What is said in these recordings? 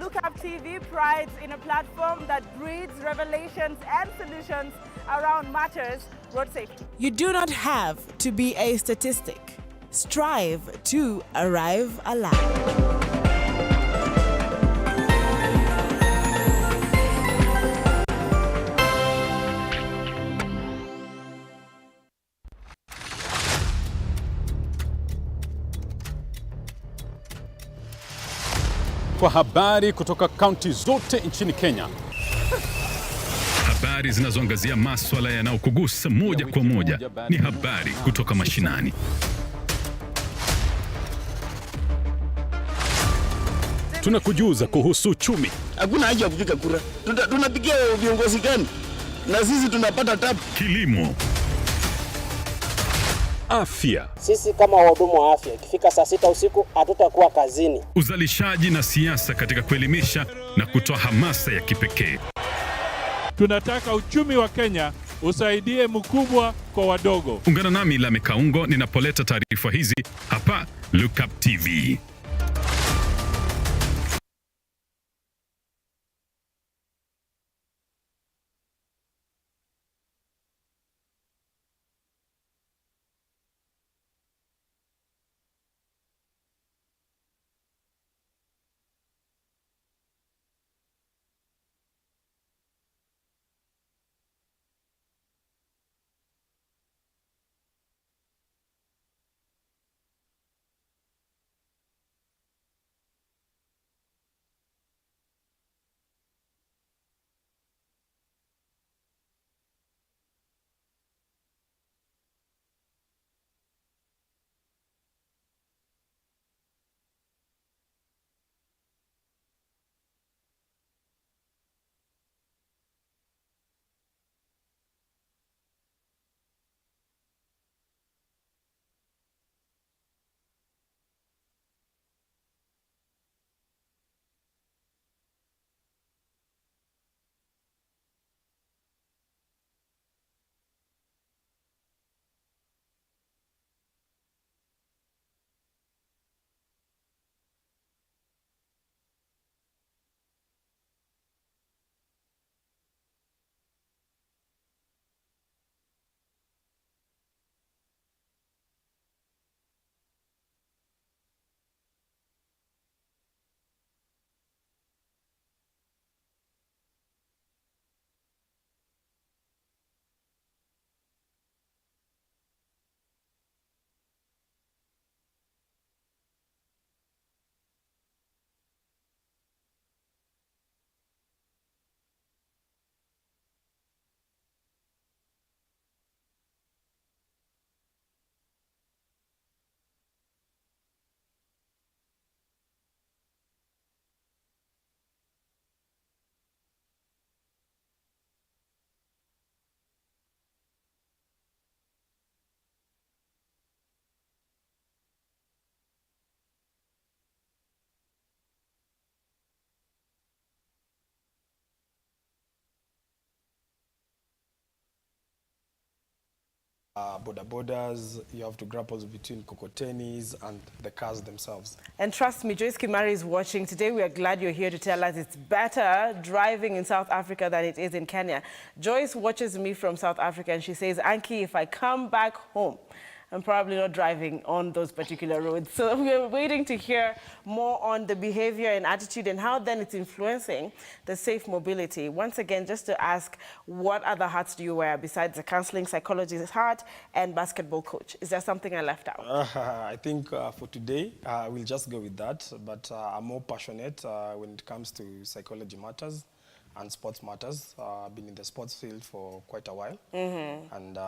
Look Up TV prides in a platform that breeds revelations and solutions around matters road safety. You do not have to be a statistic. Strive to arrive alive. Kwa habari kutoka kaunti zote nchini Kenya. Habari zinazoangazia masuala yanayokugusa moja kwa moja ni habari kutoka mashinani. Tunakujuza kuhusu uchumi. Hakuna haja ya kupiga kura. Tunapigia viongozi gani? Na sisi tunapata tabu. Kilimo. Afya. Sisi kama wahudumu wa afya ikifika saa 6 usiku hatutakuwa kazini. Uzalishaji na siasa katika kuelimisha na kutoa hamasa ya kipekee. Tunataka uchumi wa Kenya usaidie mkubwa kwa wadogo. Ungana nami Lame Kaungo ninapoleta taarifa hizi hapa Look Up TV. Border borders, you have to grapple between cocotenis and the cars themselves. And trust me, Joyce Kimari is watching. Today we are glad you're here to tell us it's better driving in South Africa than it is in Kenya. Joyce watches me from South Africa and she says, Ankey, if I come back home, I'm probably not driving on those particular roads. So we're waiting to hear more on the behavior and attitude and how then it's influencing the safe mobility. Once again, just to ask, what other hats do you wear besides the counseling psychologist hat and basketball coach? Is there something I left out? I think for today, we'll just go with that. But I'm more passionate when it comes to psychology matters and sports matters. I've been in the sports field for quite a while. And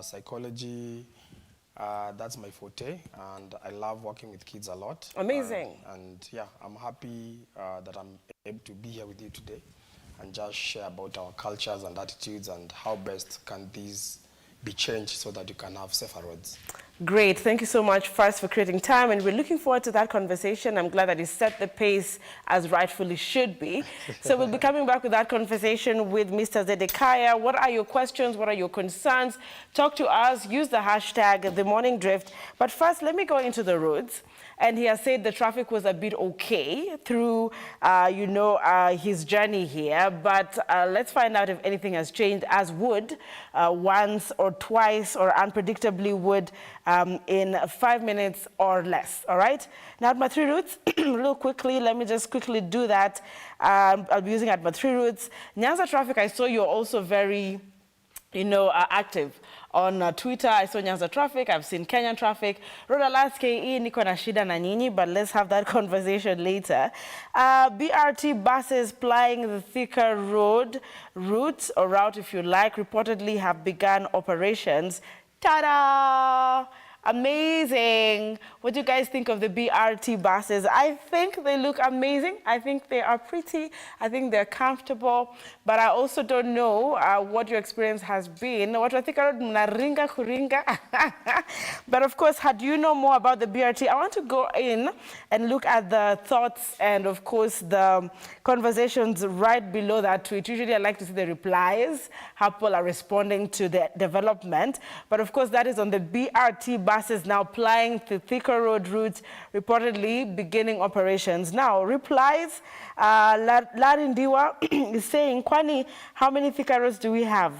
psychology, that's my forte, and I love working with kids a lot. Amazing. And yeah, I'm happy that I'm able to be here with you today and just share about our cultures and attitudes and how best can these be changed so that you can have safer roads. Great. Thank you so much, first, for creating time, and we're looking forward to that conversation. I'm glad that you set the pace as rightfully should be. So we'll be coming back with that conversation with Mr. Zedekaya. What are your questions? What are your concerns? Talk to us. Use the hashtag #TheMorningDrift. But first, let me go into the roads and he has said the traffic was a bit okay through, his journey here. But let's find out if anything has changed, as would once or twice or unpredictably would in 5 minutes or less. All right. Now at my 3 routes, real quickly, let me just quickly do that. I'll be using at my 3 routes. Nyanza traffic, I saw you're also very, active. On Twitter, I saw Nyanza traffic. I've seen Kenyan traffic. Road alerts KE, niko na shida na nyinyi, but let's have that conversation later. BRT buses plying the Thika Road route, or route if you like, reportedly have begun operations. Ta-da! Amazing. What do you guys think of the BRT buses? I think they look amazing. I think they are pretty. I think they're comfortable. But I also don't know what your experience has been. What I think mnaringa kuringa. But of course, how do you know more about the BRT? I want to go in and look at the thoughts and of course the conversations right below that tweet. Usually I like to see the replies, how people are responding to the development. But of course, that is on the BRT buses now plying the Thika Road route, reportedly beginning operations. Now, replies, Larindiwa is saying, Kwani, how many Thika Roads do we have?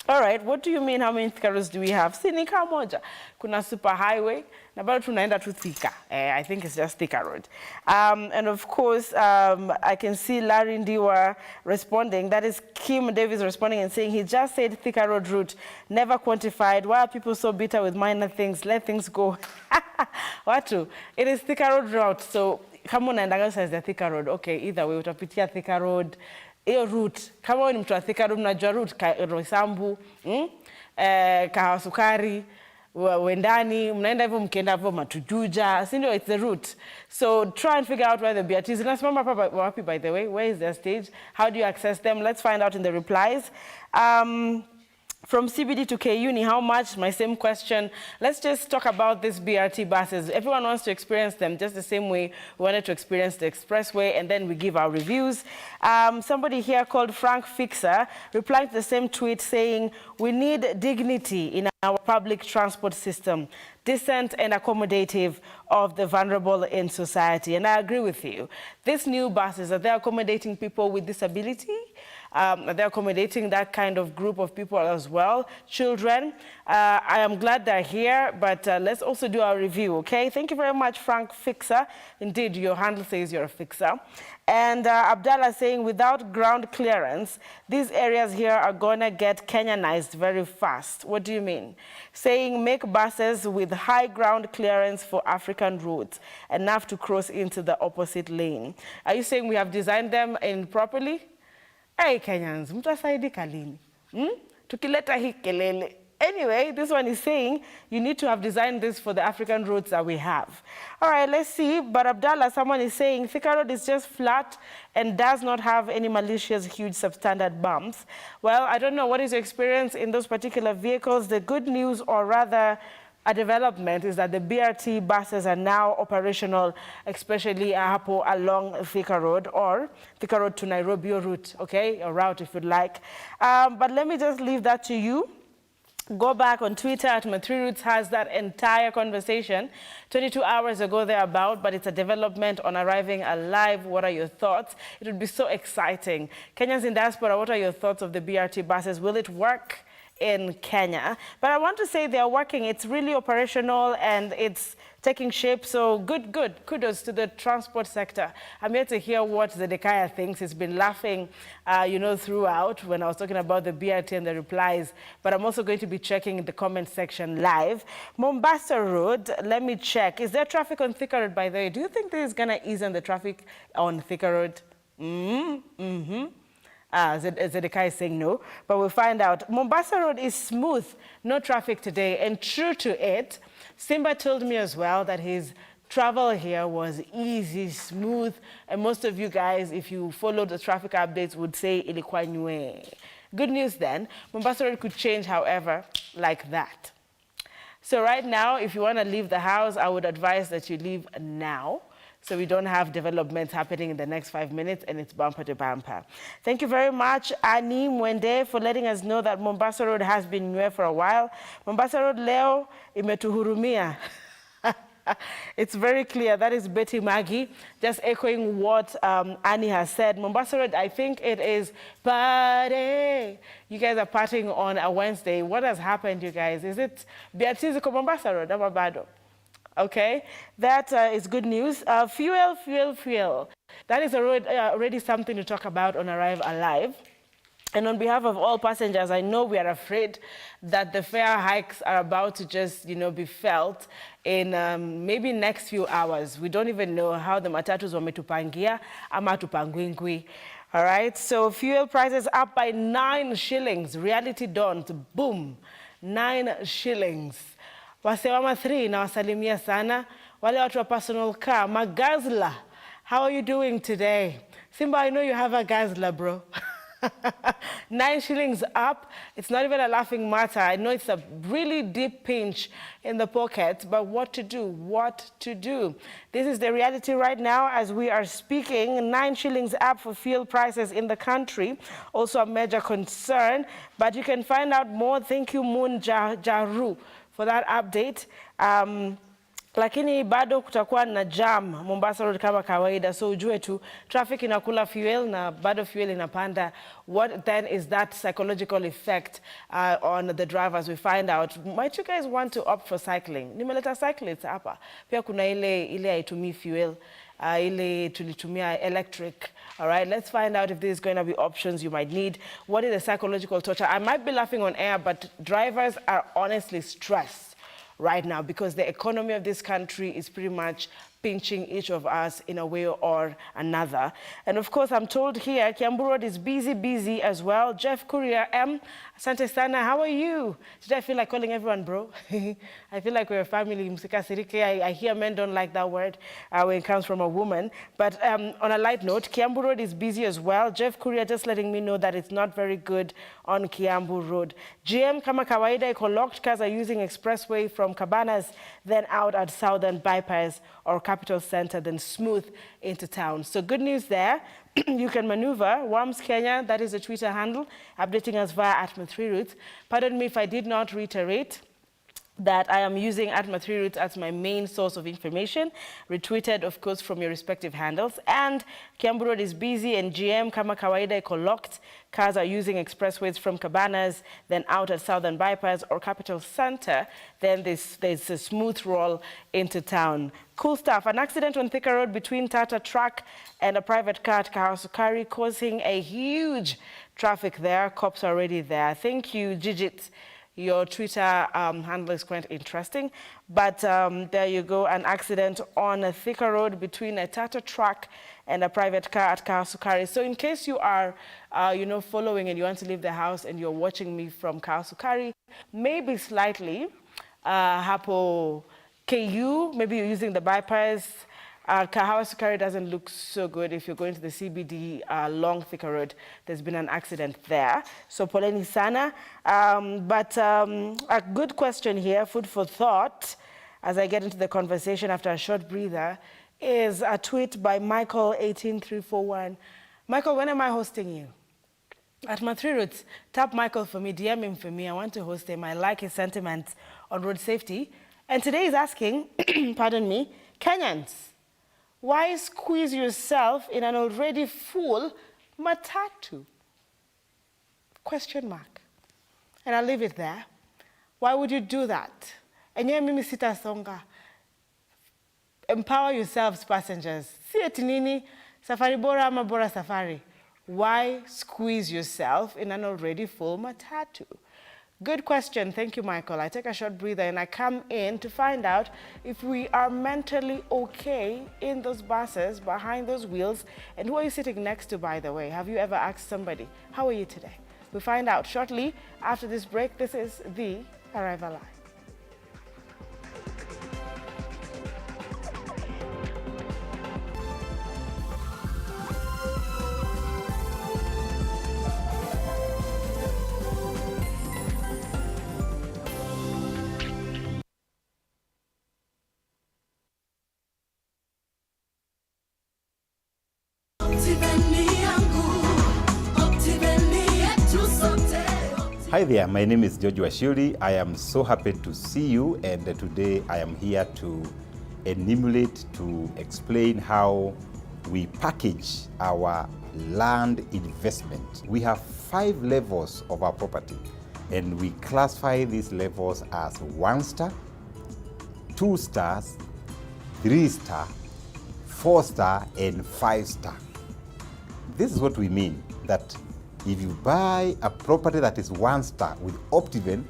All right, what do you mean, how many Thika Roads do we have? Sinika moja, kuna super highway, na bado tunaenda tu Thika. I think it's just Thika Road. And of course, I can see Larry Ndiwa responding. That is Kim Davis responding and saying, he just said Thika Road route, never quantified. Why are people so bitter with minor things? Let things go. Watu, it is Thika Road route. So, kama unaendaga says the Thika Road. Okay, either way, utapitia Thika Road. Hiyo route, kama wewe ni mtu wa Thika Road, mnajua route Roysambu, Kahawasukari, Wendani, mnaenda hivyo mkienda hivyo Matujuja, si ndio, it's the route. So try and figure out where the BRT is. Inasimama wapi, by the way? Where is their stage? How do you access them? Let's find out in the replies. From CBD to KUni, how much? My same question. Let's just talk about these BRT buses. Everyone wants to experience them just the same way we wanted to experience the expressway, and then we give our reviews. Somebody here called Frank Fixer replied to the same tweet saying, we need dignity in our public transport system, decent and accommodative of the vulnerable in society. And I agree with you. These new buses, are they accommodating people with disability? Are they accommodating that kind of group of people as well? Children, I am glad they're here, but let's also do our review, okay? Thank you very much, Frank Fixer. Indeed, your handle says you're a fixer. And Abdallah saying, without ground clearance, these areas here are gonna get Kenyanized very fast. What do you mean? Saying, make buses with high ground clearance for African roads, enough to cross into the opposite lane. Are you saying we have designed them improperly? Hey, Kenyans, mtasaidika lini? Tukileta hii kelele. Anyway, this one is saying you need to have designed this for the African roads that we have. All right, let's see. But Abdallah, someone is saying Thika Road is just flat and does not have any malicious, huge substandard bumps. Well, I don't know. What is your experience in those particular vehicles? The good news, or rather a development, is that the BRT buses are now operational, especially along Thika Road, or Thika Road to Nairobi route, okay, or route if you'd like. But let me just leave that to you. Go back on Twitter at My3Roots has that entire conversation 22 hours ago thereabout, but it's a development on arriving alive. What are your thoughts? It would be so exciting. Kenyans in diaspora, what are your thoughts of the BRT buses? Will it work in Kenya? But I want to say they're working. It's really operational and it's taking shape. So good. Kudos to the transport sector. I'm here to hear what Zedekiah thinks. He's been laughing, throughout when I was talking about the BRT and the replies. But I'm also going to be checking the comment section live. Mombasa Road, let me check. Is there traffic on Thika Road, by the way? Do you think this is going to ease on the traffic on Thika Road? Zedekiah is saying no, but we'll find out. Mombasa Road is smooth, no traffic today, and true to it, Simba told me as well that his travel here was easy, smooth, and most of you guys, if you followed the traffic updates, would say ilikuwa nywe. Good news then, Mombasa Road could change, however, like that. So right now, if you want to leave the house, I would advise that you leave now, so we don't have developments happening in the next 5 minutes, and it's bumper to bumper. Thank you very much, Ani Mwende, for letting us know that Mombasa Road has been new for a while. Mombasa Road leo imetuhurumia. It's very clear. That is Betty Maggie, just echoing what Annie has said. Mombasa Road, I think it is party. You guys are partying on a Wednesday. What has happened, you guys? Is it Beatriz ko Mombasa Road? Amabado. Okay, that is good news. Fuel. That is already something to talk about on Arrive Alive. And on behalf of all passengers, I know we are afraid that the fare hikes are about to just, be felt in maybe next few hours. We don't even know how the matatus wametupangia ama tupangwingwi. All right, so fuel prices up by 9 shillings. Reality dawned, boom, 9 shillings. Wasewama 3 na wasalimia sana. Wale watu wa personal car, magazla. How are you doing today? Simba, I know you have a gazla, bro. 9 shillings up. It's not even a laughing matter. I know it's a really deep pinch in the pocket, but what to do? What to do? This is the reality right now as we are speaking. 9 shillings up for fuel prices in the country. Also a major concern, but you can find out more. Thank you, Moon Jaru, for that update. Lakini bado kutakuwa na jam Mombasa Road kama kawaida, so ujue tu traffic inakula fuel na bado fuel inapanda. What then is that psychological effect on the drivers? We find out. Might you guys want to opt for cycling? Nimeleta cyclists hapa. Pia kuna ile haitumii fuel, ile tulitumia electric. All right, let's find out if there's going to be options you might need. What is the psychological torture? I might be laughing on air, but drivers are honestly stressed right now because the economy of this country is pretty much pinching each of us in a way or another. And of course, I'm told here, Kiambu Road is busy as well. Jeff Courier M, Asante Sana, how are you? Today I feel like calling everyone bro. I feel like we're a family. I hear men don't like that word when it comes from a woman. But on a light note, Kiambu Road is busy as well. Jeff Courier just letting me know that it's not very good on Kiambu Road. GM kama kawaida iko locked. Cars are using expressway from Cabanas, then out at Southern Bypass or Capital Center, then smooth into town. So good news there. You can maneuver. Worms Kenya, that is the Twitter handle, updating us via @3routes. Pardon me if I did not reiterate that I am using @3routes as my main source of information, retweeted, of course, from your respective handles. And Kiambu Road is busy, and GM kama kawaida iko locked. Cars are using expressways from Cabanas, then out at Southern Bypass or Capital Center. Then there's a smooth roll into town. Cool stuff. An accident on Thika Road between Tata truck and a private car at Kahasukari, causing a huge traffic there. Cops are already there. Thank you, Gigit. Your Twitter handle is quite interesting. But there you go, an accident on a Thika Road between a Tata truck and a private car at Kahasukari. So in case you are, following and you want to leave the house and you're watching me from Kahasukari, maybe slightly, hapo KU, maybe you're using the bypass. Kahasukari doesn't look so good if you're going to the CBD long Thika Road. There's been an accident there. So poleni sana. But a good question here, food for thought, as I get into the conversation after a short breather, is a tweet by Michael18341. Michael, when am I hosting you? At my 3 Roots, tap Michael for me, DM him for me. I want to host him. I like his sentiments on road safety. And today he's asking, pardon me, Kenyans, why squeeze yourself in an already full matatu? Question mark. And I'll leave it there. Why would you do that? And yeah, mimi sita songa. Empower yourselves, passengers. Si eti nini, safari bora ama bora safari. Why squeeze yourself in an already full matatu? Good question. Thank you, Michael. I take a short breather and I come in to find out if we are mentally okay in those buses, behind those wheels. And who are you sitting next to, by the way? Have you ever asked somebody, how are you today? We'll find out shortly after this break. This is the Arrive Alive. Hi there, my name is George Washuri. I am so happy to see you, and today I am here to enumerate to explain how we package our land investment. We have 5 levels of our property, and we classify these levels as 1 star, 2 stars, 3 star, 4 star, and 5 star. This is what we mean, that if you buy a property that is 1 star with Optiven,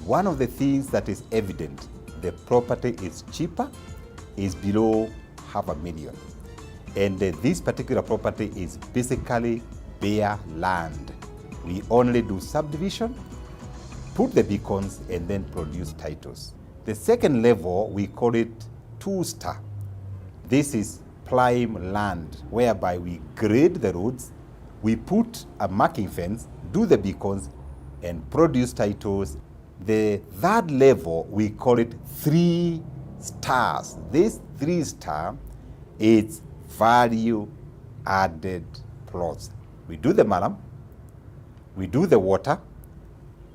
one of the things that is evident, the property is cheaper, is below $500,000. And this particular property is basically bare land. We only do subdivision, put the beacons, and then produce titles. The second level, we call it 2 star. This is prime land, whereby we grade the roads, we put a marking fence, do the beacons, and produce titles. The third level, we call it 3 stars. This 3 star is value added plots. We do the malam, we do the water,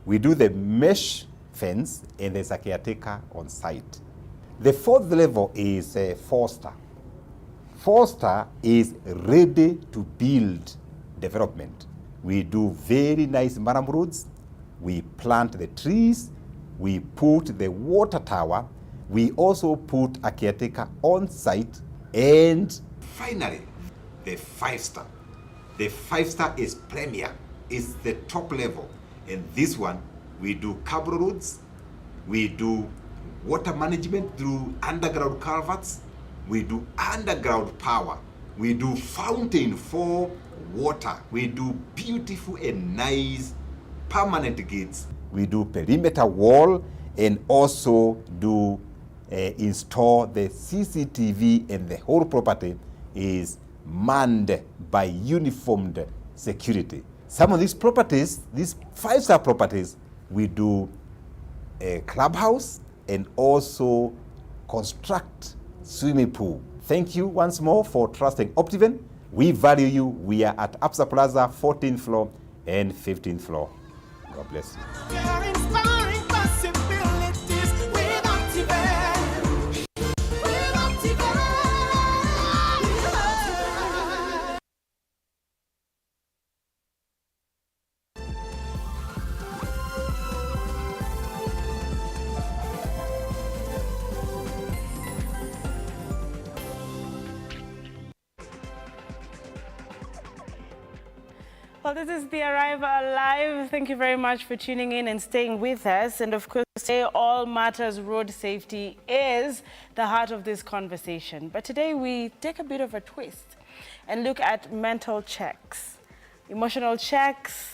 we do the mesh fence, and there's a caretaker on site. The fourth level is 4 star. 4 star is ready to build development. We do very nice maram roads, we plant the trees, we put the water tower, we also put a caretaker on site, and finally, the 5 star. The 5 star is premier, is the top level. And this one, we do cable roads, we do water management through underground culverts, we do underground power, we do fountain for water, we do beautiful and nice permanent gates, we do perimeter wall, and also do install the CCTV, and the whole property is manned by uniformed security. Some of these properties, these 5-star properties, we do a clubhouse and also construct swimming pool. Thank you once more for trusting Optiven. We value you. We are at Absa Plaza, 14th floor and 15th floor. God bless you. Well, this is the Arrival Live. Thank you very much for tuning in and staying with us. And of course, today, all matters road safety is the heart of this conversation. But today we take a bit of a twist and look at mental checks, emotional checks,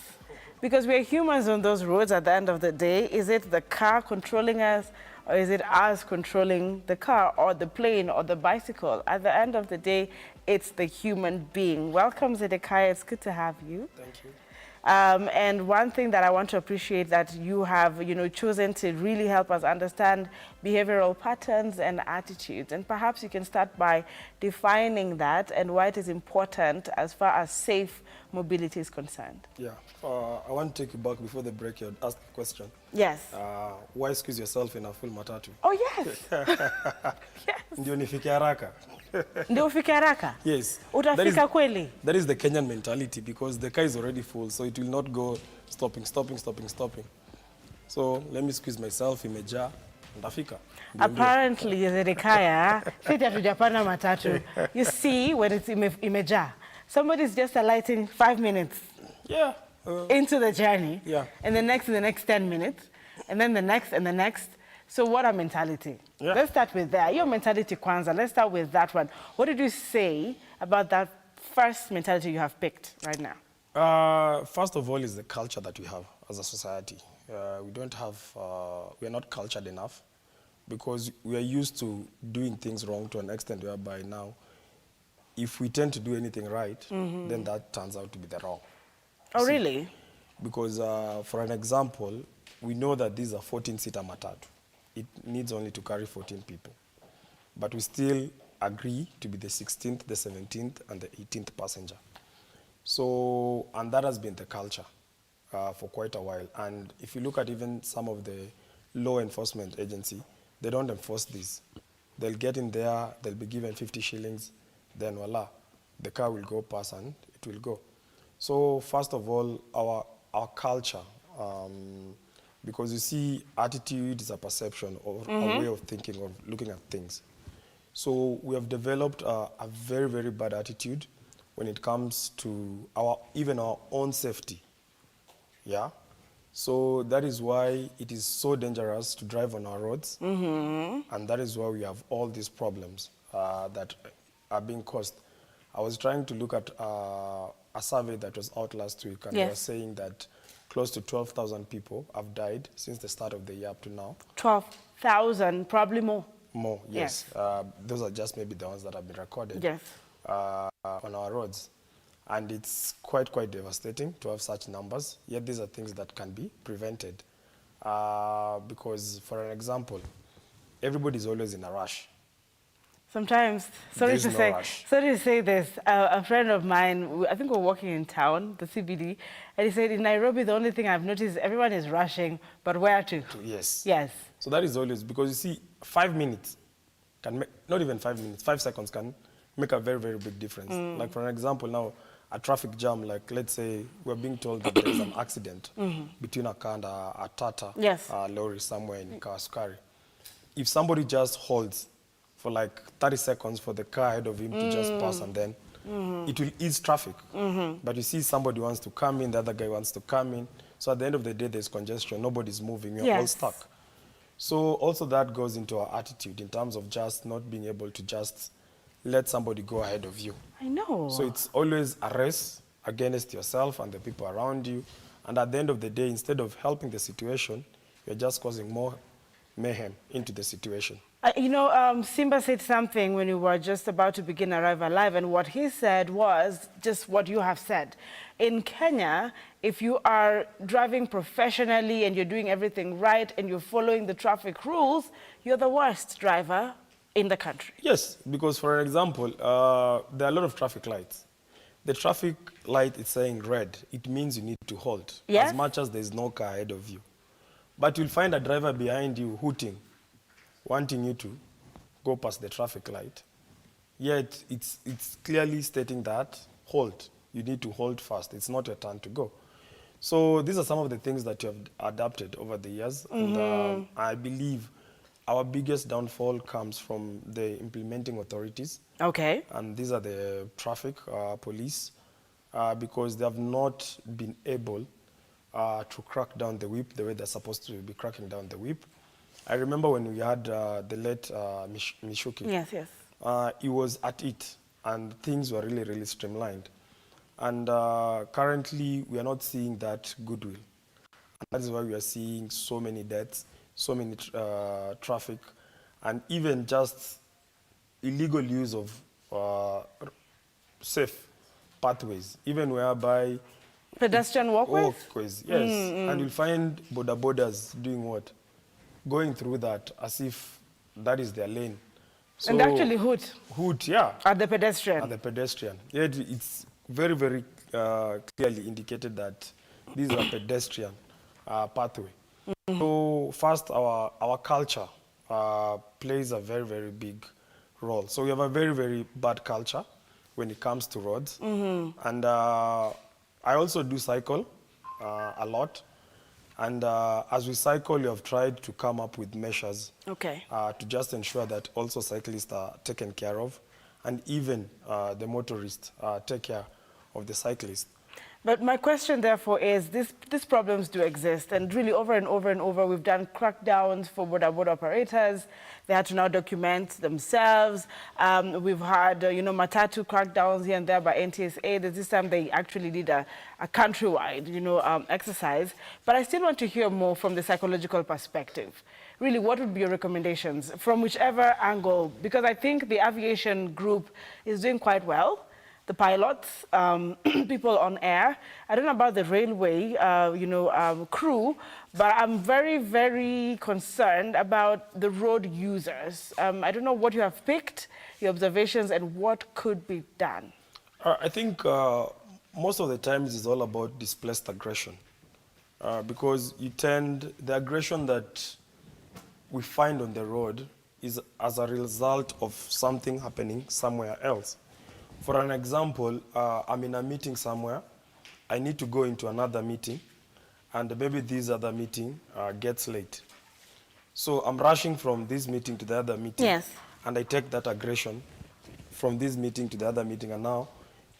because we're humans on those roads at the end of the day. Is it the car controlling us, or is it us controlling the car or the plane or the bicycle? At the end of the day, it's the human being. Welcome, Zedekiah. It's good to have you. Thank you. And one thing that I want to appreciate that you have, chosen to really help us understand behavioral patterns and attitudes. And perhaps you can start by defining that and why it is important as far as safe mobility is concerned. Yeah. I want to take you back before the break. You asked the question. Yes. Why squeeze yourself in a full matatu? Oh, yes. Yes. Ndio nifike haraka. Ndio ufike haraka? Yes. Utafika kweli? That is the Kenyan mentality, because the car is already full, so it will not go stopping. So let me squeeze myself, imejaa, ndafika. Apparently, Zedekiah, sisi hatujapanda matatu. You see, when it's imejaa, somebody's just alighting 5 minutes into the journey, and the next 10 minutes, and then the next and the next. So what a mentality. Yeah. Let's start with that. Your mentality, Kwanzaa. Let's start with that one. What did you say about that first mentality you have picked right now? First of all is the culture that we have as a society. We are not cultured enough, because we are used to doing things wrong to an extent whereby now, if we tend to do anything right, then that turns out to be the wrong. Oh, really? Because for an example, we know that these are 14-seater matatu. It needs only to carry 14 people. But we still agree to be the 16th, the 17th, and the 18th passenger. So, and that has been the culture for quite a while. And if you look at even some of the law enforcement agency, they don't enforce this. They'll get in there, they'll be given 50 shillings, then voila, the car will go past and it will go. So first of all, our culture, because you see, attitude is a perception or a way of thinking, of looking at things. So we have developed a very, very bad attitude when it comes to even our own safety. Yeah. So that is why it is so dangerous to drive on our roads, and that is why we have all these problems that are being caused. I was trying to look at a survey that was out last week, and they were saying that close to 12,000 people have died since the start of the year up to now. 12,000, probably more. More, yes. Those are just maybe the ones that have been recorded on our roads. And it's quite devastating to have such numbers. Yet these are things that can be prevented. Because, for an example, everybody's always in a rush. Sometimes, sorry to say this, a friend of mine, I think we're walking in town, the CBD, and he said, in Nairobi, the only thing I've noticed is everyone is rushing, but where to? Yes. Yes. So that is always, because you see, 5 minutes can make, not even 5 minutes, 5 seconds can make a very, very big difference. Like, for an example, now, a traffic jam, like, let's say, we're being told that there's an accident between a car and a Tata lorry somewhere in Kawasukari. If somebody just holds for like 30 seconds for the car ahead of him to just pass, and then it will ease traffic. But you see, somebody wants to come in, the other guy wants to come in. So at the end of the day, there's congestion, nobody's moving, you're all stuck. So also that goes into our attitude in terms of just not being able to just let somebody go ahead of you. I know. So it's always a race against yourself and the people around you. And at the end of the day, instead of helping the situation, you're just causing more mayhem into the situation. You know, Simba said something when we were just about to begin Arrive Alive, and what he said was just what you have said. In Kenya, if you are driving professionally and you're doing everything right and you're following the traffic rules, you're the worst driver in the country. Yes, because for example, there are a lot of traffic lights. The traffic light is saying red. It means you need to halt, as much as there's no car ahead of you. But you'll find a driver behind you hooting, wanting you to go past the traffic light. Yet it's clearly stating that halt. You need to hold fast. It's not your turn to go. So these are some of the things that you have adapted over the years. And I believe our biggest downfall comes from the implementing authorities. Okay. And these are the traffic police, because they have not been able to crack down the whip the way they're supposed to be cracking down the whip. I remember when we had the late Mishuki. Yes, yes. He was at it, and things were really, really streamlined. And currently, we are not seeing that goodwill. And that is why we are seeing so many deaths, so many traffic, and even just illegal use of safe pathways, even whereby pedestrian walkways? Yes. And you'll find border borders doing what? Going through that as if that is their lane. So, and actually hoot. Hoot, yeah. At the pedestrian. At the pedestrian. Yet it's very, very clearly indicated that these are pedestrian pathway. So first, our culture plays a very, very big role. So we have a very, very bad culture when it comes to roads. And I also do cycle a lot. And as we cycle, we have tried to come up with measures to just ensure that also cyclists are taken care of, and even the motorists take care of the cyclists. But my question, therefore, is these problems do exist, and really over and over and over, we've done crackdowns for border operators. They had to now document themselves. We've had, matatu crackdowns here and there by NTSA. This time they actually did a countrywide, exercise. But I still want to hear more from the psychological perspective. Really, what would be your recommendations from whichever angle? Because I think the aviation group is doing quite well. The pilots, people on air. I don't know about the railway, crew, but I'm very, very concerned about the road users. I don't know what you have picked, your observations, and what could be done. I think most of the times it's all about displaced aggression, because the aggression that we find on the road is as a result of something happening somewhere else. For an example, I'm in a meeting somewhere. I need to go into another meeting, and maybe this other meeting gets late. So I'm rushing from this meeting to the other meeting. Yes. And I take that aggression from this meeting to the other meeting, and now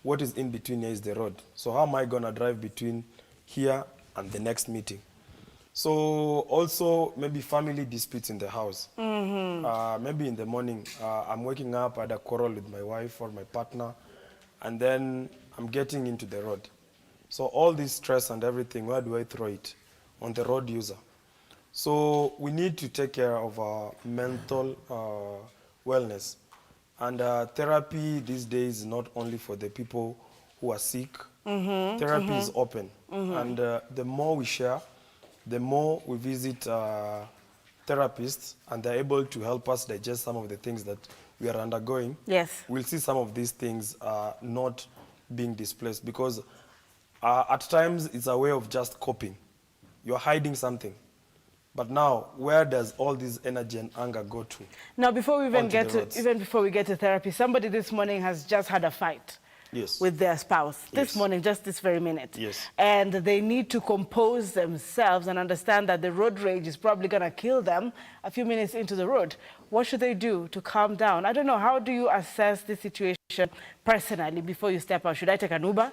what is in between here is the road. So how am I going to drive between here and the next meeting? So also maybe family disputes in the house. Maybe in the morning, I'm waking up, I had a quarrel with my wife or my partner, and then I'm getting into the road. So all this stress and everything, where do I throw it? On the road user. So we need to take care of our mental wellness. And therapy these days is not only for the people who are sick. Therapy is open. And the more we share, the more we visit therapists, and they're able to help us digest some of the things that we are undergoing. Yes. We'll see some of these things not being displaced, because at times it's a way of just coping. You're hiding something. But now, where does all this energy and anger go to? Now, before we even before we get to therapy, somebody this morning has just had a fight. Yes. With their spouse. This Yes. morning, just this very minute. Yes. And they need to compose themselves and understand that the road rage is probably going to kill them a few minutes into the road. What should they do to calm down? I don't know. How do you assess the situation personally before you step out? Should I take an Uber?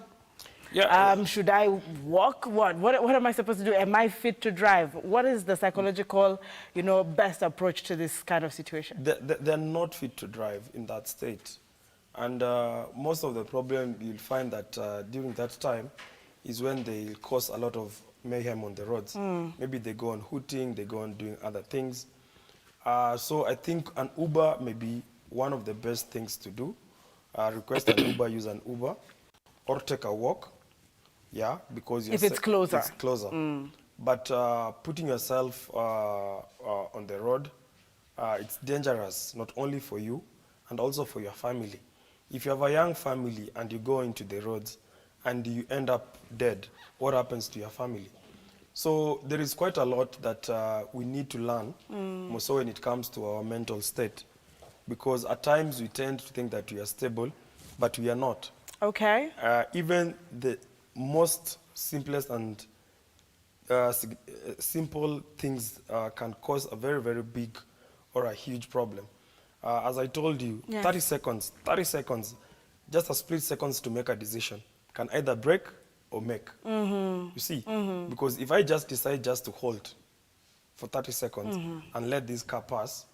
Yeah. Should I walk? What am I supposed to do? Am I fit to drive? What is the psychological, best approach to this kind of situation? They're not fit to drive in that state. And most of the problem, you'll find that during that time is when they cause a lot of mayhem on the roads. Maybe they go on hooting, they go on doing other things. So I think an Uber may be one of the best things to do. Request an Uber, use an Uber, or take a walk. Yeah, because if it's closer. It's closer. But putting yourself on the road, it's dangerous, not only for you, and also for your family. If you have a young family and you go into the roads and you end up dead, what happens to your family? So there is quite a lot that we need to learn, more so when it comes to our mental state. Because at times we tend to think that we are stable, but we are not. Okay. Even the most simplest and simple things can cause a very, very big or a huge problem. As I told you, Yes. 30 seconds, just a split seconds to make a decision, can either break or make. You see? Because if I just decide just to hold for 30 seconds and let this car pass,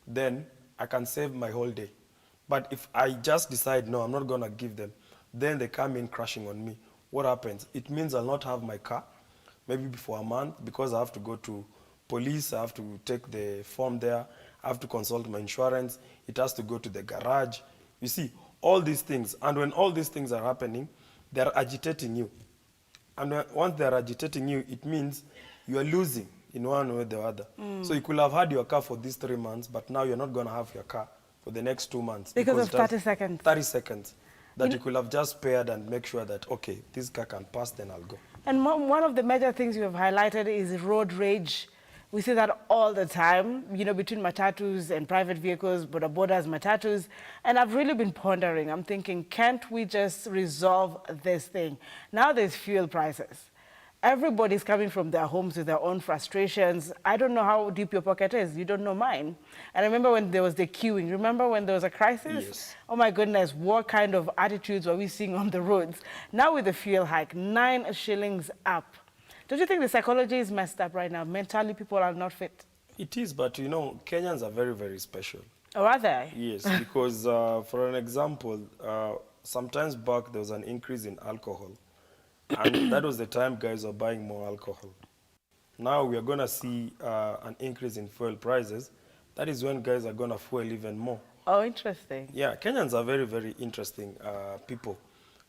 then I can save my whole day. But if I just decide, no, I'm not going to give them, then they come in crashing on me. What happens? It means I'll not have my car, maybe for a month, because I have to go to police, I have to take the form there, I have to consult my insurance, it has to go to the garage. You see, all these things. And when all these things are happening, they're agitating you. And once they're agitating you, it means you are losing in one way or the other. So you could have had your car for these 3 months, but now you're not going to have your car for the next 2 months. Because of 30 seconds. 30 seconds. That you could have just spared and make sure that, okay, this car can pass, then I'll go. And one of the major things you have highlighted is road rage. We see that all the time, between matatus and private vehicles, bodabodas, matatus. And I've really been pondering, I'm thinking, can't we just resolve this thing? Now there's fuel prices. Everybody's coming from their homes with their own frustrations. I don't know how deep your pocket is. You don't know mine. And I remember when there was the queuing. Remember when there was a crisis? Yes. Oh my goodness, what kind of attitudes were we seeing on the roads? Now with the fuel hike, 9 shillings up. Don't you think the psychology is messed up right now? Mentally, people are not fit. It is, but Kenyans are very, very special. Oh, are they? Yes, because for an example, sometimes back there was an increase in alcohol. And that was the time guys were buying more alcohol. Now we are going to see an increase in fuel prices. That is when guys are going to fuel even more. Oh, interesting. Yeah, Kenyans are very, very interesting people.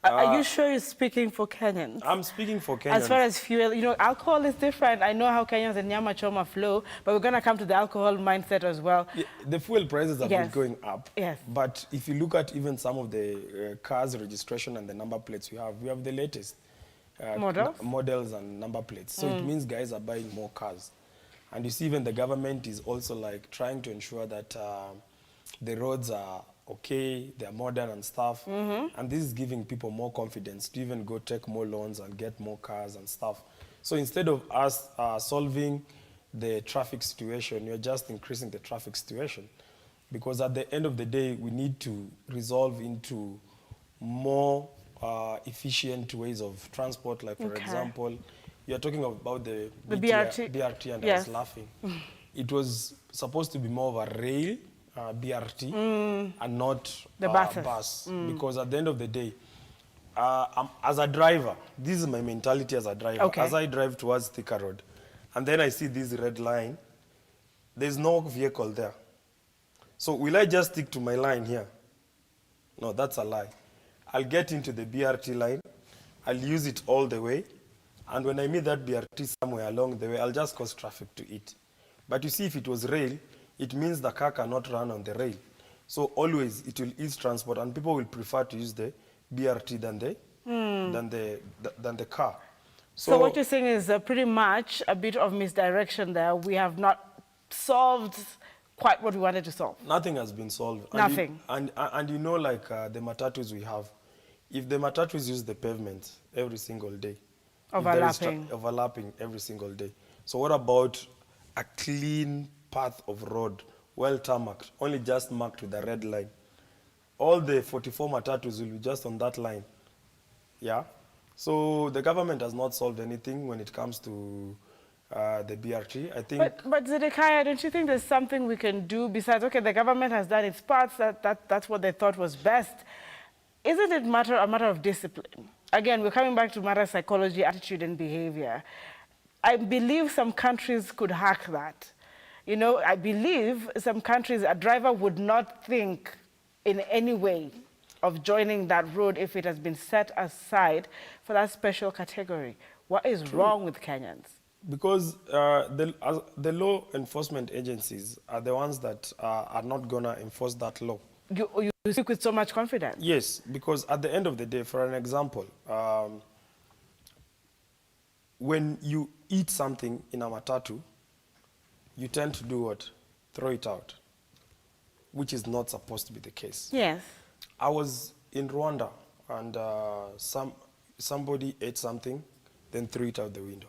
Are you sure you're speaking for Kenyans? I'm speaking for Kenyans. As far as fuel, alcohol is different. I know how Kenyans and Nyama Choma flow, but we're going to come to the alcohol mindset as well. Yeah, the fuel prices have been going up. Yes. But if you look at even some of the cars registration and the number plates we have the latest. Models and number plates. So it means guys are buying more cars. And you see even the government is also like trying to ensure that the roads are okay, they're modern and stuff. And this is giving people more confidence to even go take more loans and get more cars and stuff. So instead of us solving the traffic situation, you're just increasing the traffic situation. Because at the end of the day, we need to resolve into more efficient ways of transport. Like, for example, you're talking about the BRT, and I was laughing. It was supposed to be more of a rail BRT and not the bus. Because at the end of the day, as a driver, this is my mentality as a driver. As I drive towards Thika Road, and then I see this red line, there's no vehicle there. So will I just stick to my line here? No, that's a lie. I'll get into the BRT line, I'll use it all the way, and when I meet that BRT somewhere along the way, I'll just cause traffic to it. But you see, if it was rail, it means the car cannot run on the rail. So always it will ease transport, and people will prefer to use the BRT than the car. So what you're saying is pretty much a bit of misdirection there. We have not solved quite what we wanted to solve. Nothing has been solved. Nothing. And you know, like the matatus we have, if the matatus use the pavement every single day, overlapping every single day. So what about a clean path of road, well tarmacked, only just marked with a red line? All the 44 matatus will be just on that line. Yeah. So the government has not solved anything when it comes to the BRT. I think. But Zedekiah, don't you think there's something we can do besides, okay, the government has done its parts, that's what they thought was best. Isn't it a matter of discipline? Again, we're coming back to matter of psychology, attitude, and behavior. I believe some countries could hack that. You know, I believe some countries, a driver would not think in any way of joining that road if it has been set aside for that special category. What is wrong with Kenyans? Because the law enforcement agencies are the ones that are not going to enforce that law. You speak with so much confidence. Yes, because at the end of the day, for an example, when you eat something in a matatu, you tend to do what? Throw it out, which is not supposed to be the case. Yes. I was in Rwanda, and somebody ate something, then threw it out the window.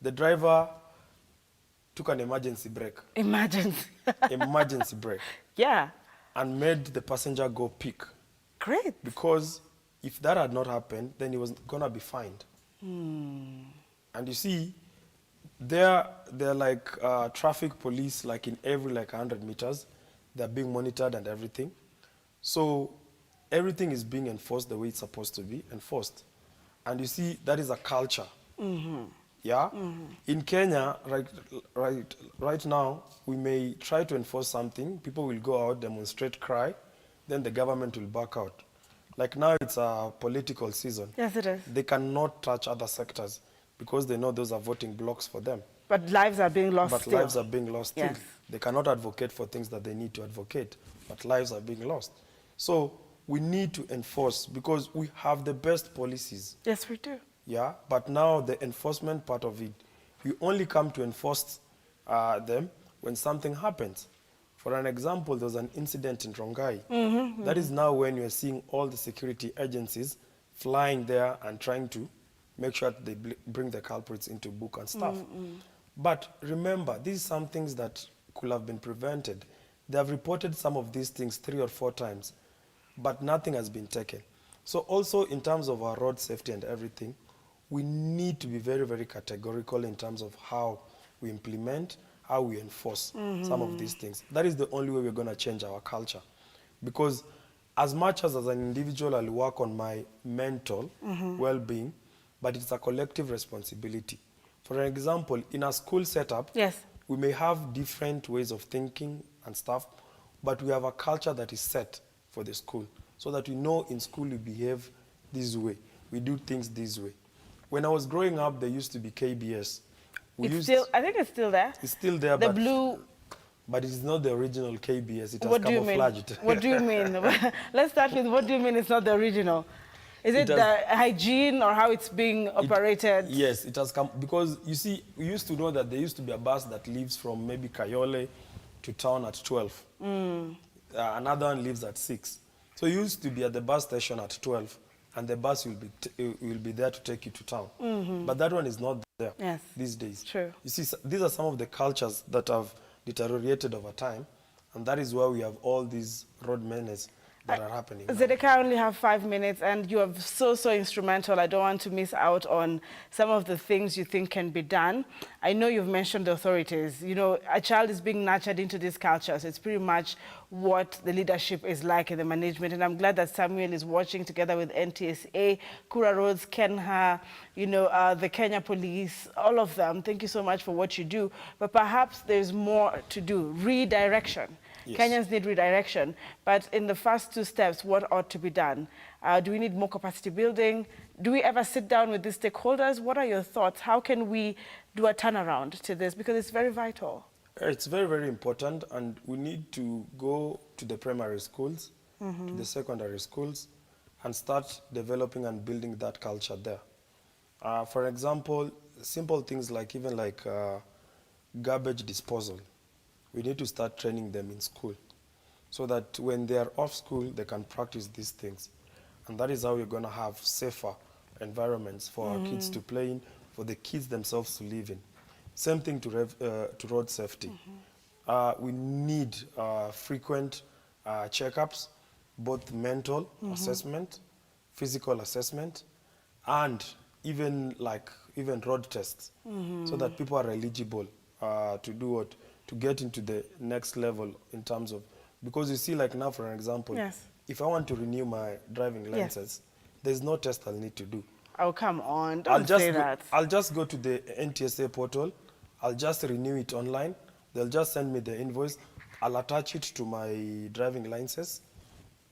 The driver took an emergency brake. Emergency brake. Yeah. And made the passenger go pick. Great. Because if that had not happened, then he was gonna be fined. And you see, they're like traffic police, like in every 100 meters, they're being monitored and everything. So everything is being enforced the way it's supposed to be enforced. And you see, that is a culture. Yeah? In Kenya, right now, we may try to enforce something. People will go out, demonstrate, cry. Then the government will back out. Like now, it's a political season. Yes, it is. They cannot touch other sectors because they know those are voting blocks for them. But lives are being lost still. Lives are being lost still. They cannot advocate for things that they need to advocate, but lives are being lost. So we need to enforce because we have the best policies. Yes, we do. Yeah, but now the enforcement part of it, you only come to enforce them when something happens. For an example, there was an incident in Rongai. That is now when you're seeing all the security agencies flying there and trying to make sure that they bring the culprits into book and stuff. But remember, these are some things that could have been prevented. They have reported some of these things 3 or 4 times, but nothing has been taken. So also in terms of our road safety and everything, we need to be very, very categorical in terms of how we implement, how we enforce some of these things. That is the only way we're going to change our culture. Because as much as an individual, I'll work on my mental well-being, but it's a collective responsibility. For an example, in a school setup, we may have different ways of thinking and stuff, but we have a culture that is set for the school, so that we know in school we behave this way, we do things this way. When I was growing up, there used to be KBS. I think it's still there. It's still there, the blue. But it's not the original KBS. It has camouflaged. What do you mean? Let's start with what do you mean it's not the original? Is it the hygiene or how it's being operated? Yes, it has come, because you see, we used to know that there used to be a bus that leaves from maybe Kayole to town at 12. Another one leaves at 6. So you used to be at the bus station at 12, and the bus will be there to take you to town. But that one is not there these days. True. You see, these are some of the cultures that have deteriorated over time, and that is why we have all these road menace that are happening now. Zedek, I only have 5 minutes, and you are so instrumental. I don't want to miss out on some of the things you think can be done. I know you've mentioned the authorities. You know, a child is being nurtured into this culture, so it's pretty much what the leadership is like in the management. And I'm glad that Samuel is watching together with NTSA, Kura Roads, Kenha, you know, the Kenya Police, all of them. Thank you so much for what you do. But perhaps there's more to do. Redirection. Yes. Kenyans need redirection, but in the first 2 steps, what ought to be done? Do we need more capacity building? Do we ever sit down with the stakeholders? What are your thoughts? How can we do a turnaround to this? Because it's very vital. It's very, very important, and we need to go to the primary schools, to the secondary schools, and start developing and building that culture there. For example, simple things like even like garbage disposal. We need to start training them in school so that when they are off school, they can practice these things. And that is how we're going to have safer environments for our kids to play in, for the kids themselves to live in. Same thing to road safety. We need frequent checkups, both mental assessment, physical assessment, and even road tests, so that people are eligible to do what? To get into the next level in terms of, because you see, like now, for an example, if I want to renew my driving license, there's no test I'll need to do. Oh, come on, don't say that. I'll just go to the NTSA portal, I'll just renew it online, they'll just send me the invoice, I'll attach it to my driving license,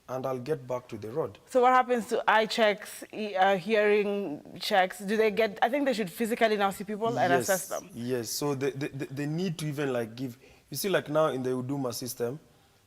and I'll get back to the road. So what happens to eye checks, hearing checks? Do they get, I think they should physically now see people and assess them. Yes, so they need to even like give, you see, like now in the Uduma system,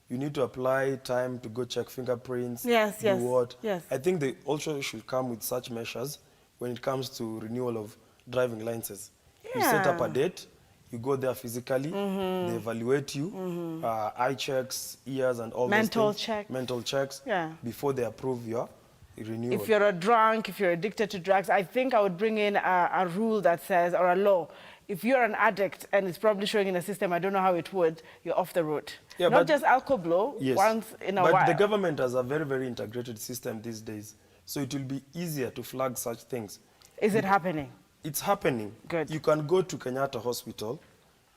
you need to apply time to go check fingerprints, do what. I think they also should come with such measures when it comes to renewal of driving licenses. You set up a date, you go there physically, they evaluate you, eye checks, ears, and all those things. Mental checks. Before they approve your renewal. If you're a drunk, if you're addicted to drugs, I think I would bring in a rule that says, or a law, if you're an addict and it's probably showing in the system, I don't know how it would, you're off the road. Not just alcohol blow, once in a while. But the government has a very, very integrated system these days, so it will be easier to flag such things. Is it happening? It's happening. Good. You can go to Kenyatta Hospital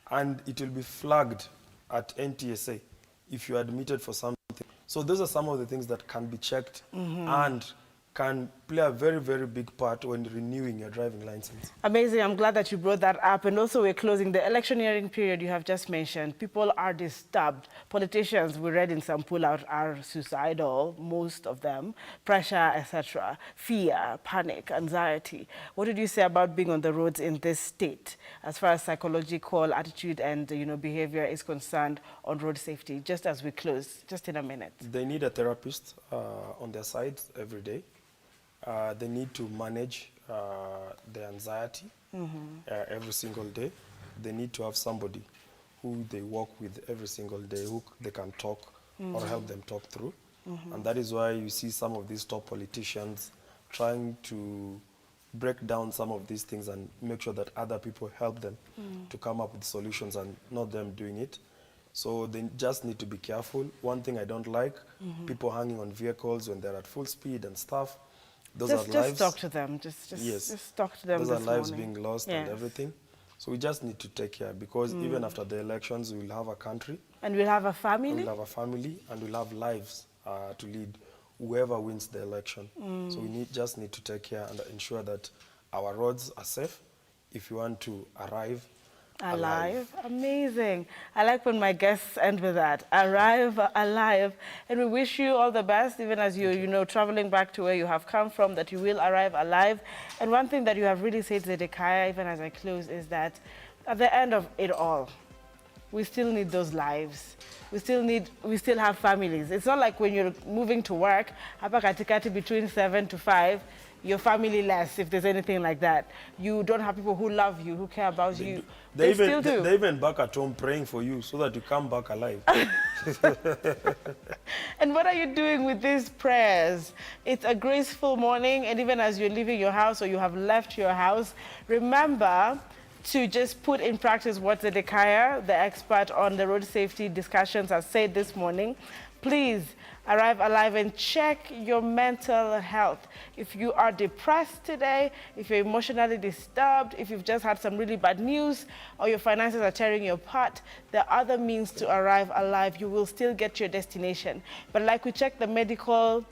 and it will be flagged at NTSA if you are admitted for something. So those are some of the things that can be checked and can play a very, very big part when renewing your driving license. Amazing. I'm glad that you brought that up. And also we're closing the electioneering period you have just mentioned. People are disturbed. Politicians, we read in some pullout, are suicidal, most of them. Pressure, etc. Fear, panic, anxiety. What did you say about being on the roads in this state as far as psychological attitude and behavior is concerned on road safety? Just as we close, just in a minute. They need a therapist on their side every day. They need to manage their anxiety every single day. They need to have somebody who they work with every single day, who they can talk or help them talk through. And that is why you see some of these top politicians trying to break down some of these things and make sure that other people help them to come up with solutions and not them doing it. So they just need to be careful. One thing I don't like, people hanging on vehicles when they're at full speed and stuff. Those are lives. Just talk to them. Just talk to them. Those are lives being lost and everything. So we just need to take care, because even after the elections, we'll have a country. And we'll have a family. We'll have a family, and we'll have lives to lead whoever wins the election. So we just need to take care and ensure that our roads are safe if you want to arrive alive. Amazing. I like when my guests end with that. Arrive alive. And we wish you all the best, even as you're traveling back to where you have come from, that you will arrive alive. And one thing that you have really said, Zedekiah, even as I close, is that at the end of it all, we still need those lives. We still have families. It's not like when you're moving to work, hapa katikati between 7 to 5, your family less, if there's anything like that. You don't have people who love you, who care about you. They still do. They even back at home praying for you so that you come back alive. And what are you doing with these prayers? It's a graceful morning, and even as you're leaving your house or you have left your house, remember to just put in practice what Zedekiah, the expert on the road safety discussions, has said this morning. Please arrive alive and check your mental health. If you are depressed today, if you're emotionally disturbed, if you've just had some really bad news, or your finances are tearing you apart, there are other means to arrive alive. You will still get to your destination. But like we check the medical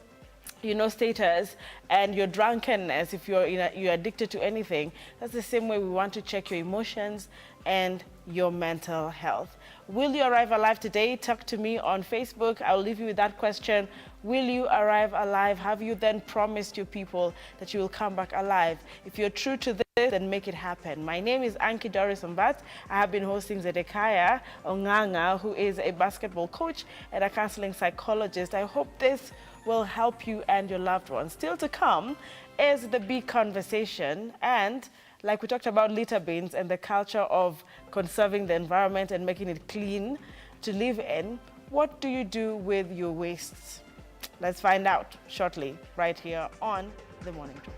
status and your drunkenness, if you're addicted to anything, that's the same way we want to check your emotions and your mental health. Will you arrive alive today? Talk to me on Facebook. I'll leave you with that question. Will you arrive alive? Have you then promised your people that you will come back alive? If you're true to this, then make it happen. My name is Ankey Dorice Simba. I have been hosting Zedekiah Onganga, who is a basketball coach and a counseling psychologist. I hope this will help you and your loved ones. Still to come is the big conversation, and like we talked about litter bins and the culture of conserving the environment and making it clean to live in, what do you do with your wastes? Let's find out shortly, right here on The Morning Drive.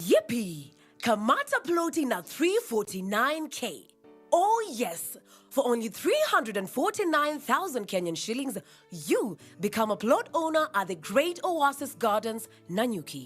Yippee! Kamata plotting at 349K. Oh yes, for only 349,000 Kenyan shillings, you become a plot owner at the Great Oasis Gardens, Nanyuki.